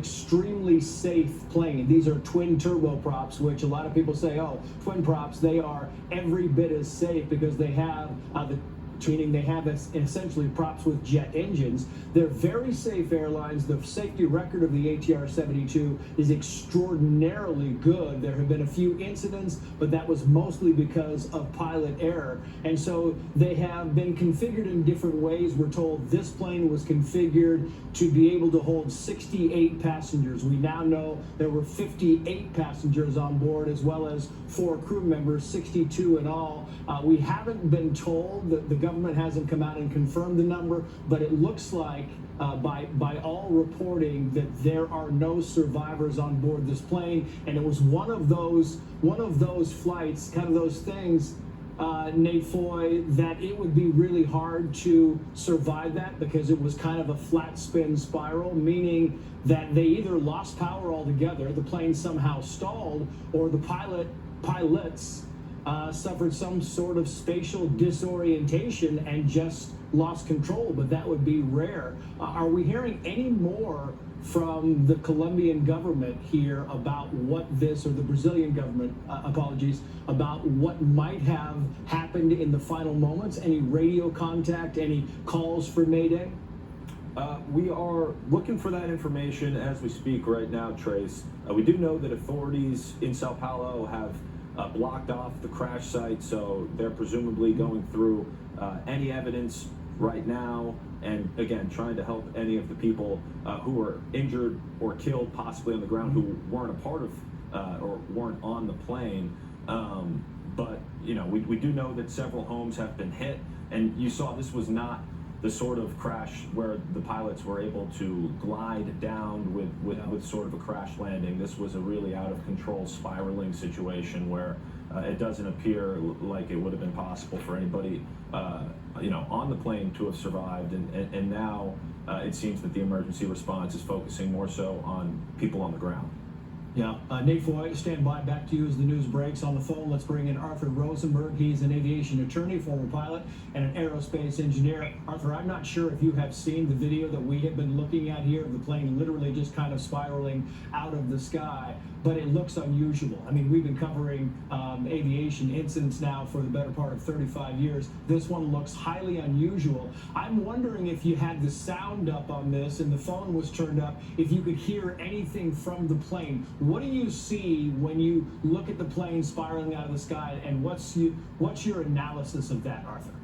extremely safe plane. These are twin turboprops, which a lot of people say, oh, twin props, they are every bit as safe because they have meaning they have essentially props with jet engines. They're very safe airlines. The safety record of the ATR 72 is extraordinarily good. There have been a few incidents, but that was mostly because of pilot error. And so they have been configured in different ways. We're told this plane was configured to be able to hold 68 passengers. We now know there were 58 passengers on board, as well as 4 crew members, 62 in all. We haven't been told, that the government hasn't come out and confirmed the number, but it looks like by all reporting that there are no survivors on board this plane, and it was one of those flights, kind of those things, Nate Foy, that it would be really hard to survive that because it was kind of a flat spin spiral, meaning that they either lost power altogether, the plane somehow stalled, or the pilots suffered some sort of spatial disorientation and just lost control, but that would be rare. Are we hearing any more from the Colombian government here about what this, or the Brazilian government, apologies, about what might have happened in the final moments? Any radio contact, any calls for Mayday? We are looking for that information as we speak right now, Trace. We do know that authorities in Sao Paulo have blocked off the crash site, so they're presumably going through any evidence right now, and again, trying to help any of the people who were injured or killed, possibly on the ground, who weren't a part of or weren't on the plane. But you know, we do know that several homes have been hit, and you saw this was not the sort of crash where the pilots were able to glide down with sort of a crash landing. This was a really out of control spiraling situation where it doesn't appear like it would have been possible for anybody on the plane to have survived, and now it seems that the emergency response is focusing more so on people on the ground. Yeah, Nate Foy, stand by. Back to you as the news breaks. On the phone, let's bring in Arthur Rosenberg. He's an aviation attorney, former pilot, and an aerospace engineer. Arthur, I'm not sure if you have seen the video that we have been looking at here of the plane literally just kind of spiraling out of the sky, but it looks unusual. I mean, we've been covering aviation incidents now for the better part of 35 years. This one looks highly unusual. I'm wondering if you had the sound up on this and the phone was turned up, if you could hear anything from the plane. What do you see when you look at the plane spiraling out of the sky, and what's your analysis of that, Arthur?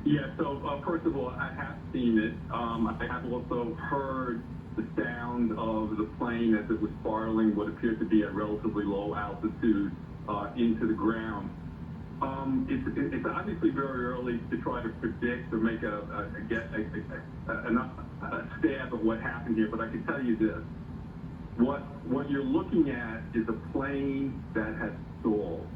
Yeah, so first of all, I have seen it. I have also heard the sound of the plane as it was spiraling what appeared to be at relatively low altitude into the ground. It's obviously very early to try to predict or make a stab of what happened here, but I can tell you this. What you're looking at is a plane that has stalled.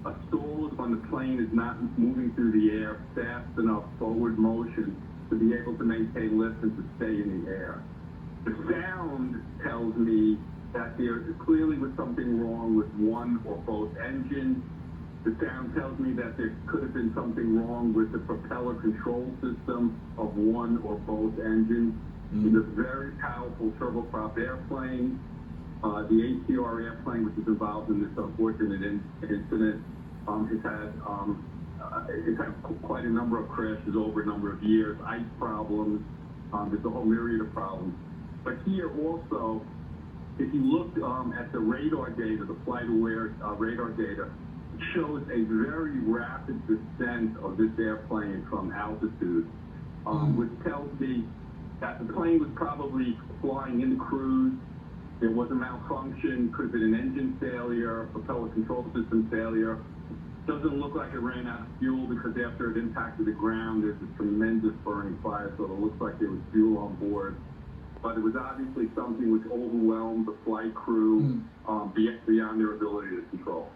A stall is when the plane is not moving through the air fast enough forward motion to be able to maintain lift and to stay in the air. The sound tells me that there clearly was something wrong with one or both engines. The sound tells me that there could have been something wrong with the propeller control system of one or both engines. It's a very powerful turboprop airplane. The ATR airplane, which is involved in this unfortunate incident, it's had quite a number of crashes over a number of years, ice problems, there's a whole myriad of problems. But here also, if you look at the radar data, the flight-aware radar data, it shows a very rapid descent of this airplane from altitude, which tells me that the plane was probably flying in the cruise. There was a malfunction, could have been an engine failure, propeller control system failure. Doesn't look like it ran out of fuel because after it impacted the ground, there's a tremendous burning fire, so it looks like there was fuel on board. But it was obviously something which overwhelmed the flight crew beyond their ability to control.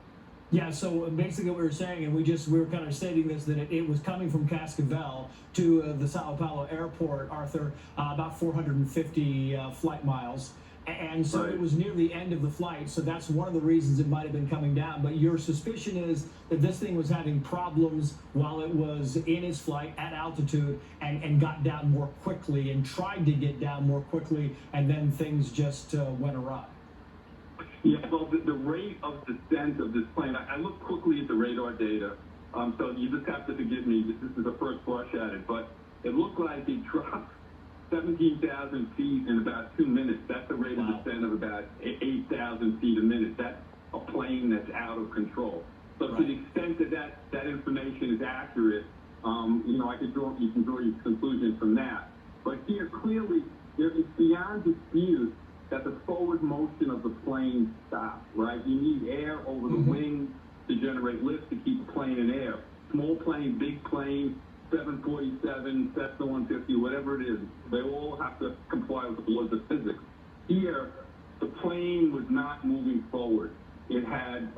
Yeah, so basically what we were saying, and we were kind of stating this, that it was coming from Cascavel to the Sao Paulo airport, Arthur, about 450 flight miles. And so Right. it was near the end of the flight, so that's one of the reasons it might have been coming down. But your suspicion is that this thing was having problems while it was in its flight at altitude and got down more quickly and tried to get down more quickly, and then things just went awry. Yeah, well, the rate of descent of this plane, I looked quickly at the radar data, so you just have to forgive me. This is the first blush at it, but it looked like it dropped 17,000 feet in about 2 minutes. That's a rate Wow. of descent of about 8,000 feet a minute. That's a plane that's out of control. So to Right. the extent that that information is accurate, you can draw your conclusion from that. But here, clearly, it's beyond dispute that the forward motion of the plane stopped, right? You need air over the wing to generate lift to keep the plane in air. Small plane, big plane, 747, Cessna 150, whatever it is, they all have to comply with the laws of physics. Here, the plane was not moving forward. It had,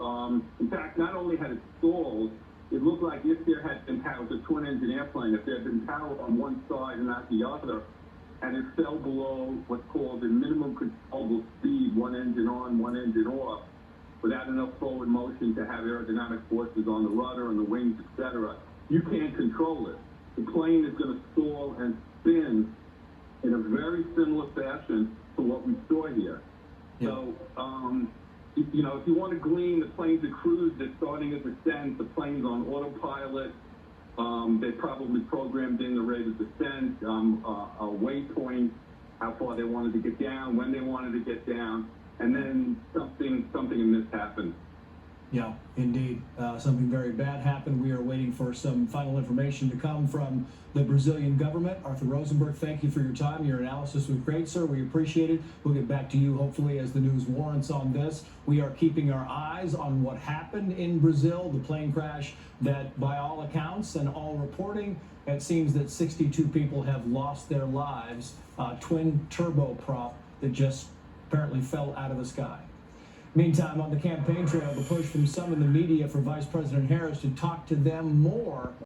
in fact, not only had it stalled, it looked like if there had been power, it was a twin-engine airplane, if there had been power on one side and not the other, and it fell below what's called the minimum controllable speed, one engine on, one engine off, without enough forward motion to have aerodynamic forces on the rudder and the wings, etc., you can't control it. The plane is going to stall and spin in a very similar fashion to what we saw here. Yeah. So, if you want to glean, the plane's a cruise, they're starting at descent, the plane's on autopilot. They probably programmed in the rate of descent, a waypoint, how far they wanted to get down, when they wanted to get down, and then something in this happened. Yeah, indeed. Something very bad happened. We are waiting for some final information to come from the Brazilian government. Arthur Rosenberg, thank you for your time. Your analysis was great, sir. We appreciate it. We'll get back to you, hopefully, as the news warrants on this. We are keeping our eyes on what happened in Brazil, the plane crash that, by all accounts and all reporting, it seems that 62 people have lost their lives. Twin turboprop that just apparently fell out of the sky. Meantime, on the campaign trail, the push from some in the media for Vice President Harris to talk to them more